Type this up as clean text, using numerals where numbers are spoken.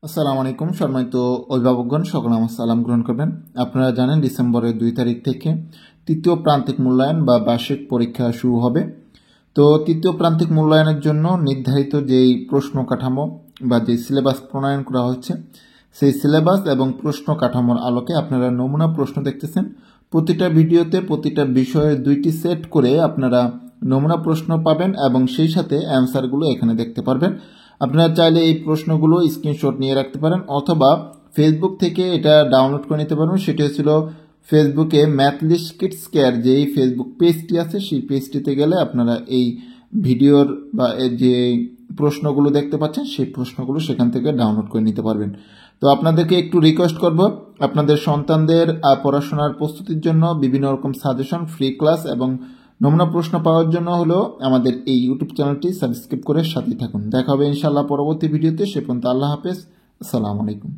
আসসালামু আলাইকুম সম্মানিত অভিভাবকগণ, সকলে আমার সালাম গ্রহণ করবেন। আপনারা জানেন ডিসেম্বরের 2 তারিখ থেকে তৃতীয় প্রান্তিক মূল্যায়ন বা বার্ষিক পরীক্ষা শুরু হবে। তো তৃতীয় প্রান্তিক মূল্যায়নের জন্য নির্ধারিত যেই প্রশ্ন কাঠামো বা যে সিলেবাস প্রণয়ন করা হচ্ছে, সেই সিলেবাস এবং প্রশ্ন কাঠামোর আলোকে আপনারা নমুনা প্রশ্ন দেখতেছেন। প্রতিটা ভিডিওতে প্রতিটা বিষয়ের 2টি সেট করে আপনারা নমুনা প্রশ্ন পাবেন এবং সেই সাথে অ্যান্সারগুলো এখানে দেখতে পারবেন। আপনারা চাইলে এই প্রশ্নগুলো স্ক্রিনশট নিয়ে রাখতে পারেন অথবা ফেসবুক থেকে এটা ডাউনলোড করে নিতে পারবেন। সেটি হচ্ছিল ফেসবুকে ম্যাথলিস্ট কিডস কেয়ার যেই ফেসবুক পেজটি আছে, সেই পেজটিতে গেলে আপনারা এই ভিডিওর বা যে প্রশ্নগুলো দেখতে পাচ্ছেন সেই প্রশ্নগুলো সেখান থেকে ডাউনলোড করে নিতে পারবেন। তো আপনাদেরকে একটু রিকোয়েস্ট করব, আপনাদের সন্তানদের পড়াশোনার প্রস্তুতির জন্য বিভিন্ন রকম সাজেশন, ফ্রি ক্লাস এবং নমুনা প্রশ্ন পাওয়ার জন্য হলো আমাদের এই ইউটিউব চ্যানেলটি সাবস্ক্রাইব করে সাথেই থাকুন। দেখা হবে ইনশাআল্লাহ পরবর্তী ভিডিওতে। সে পর্যন্ত আল্লাহ হাফেজ, আসসালামু আলাইকুম।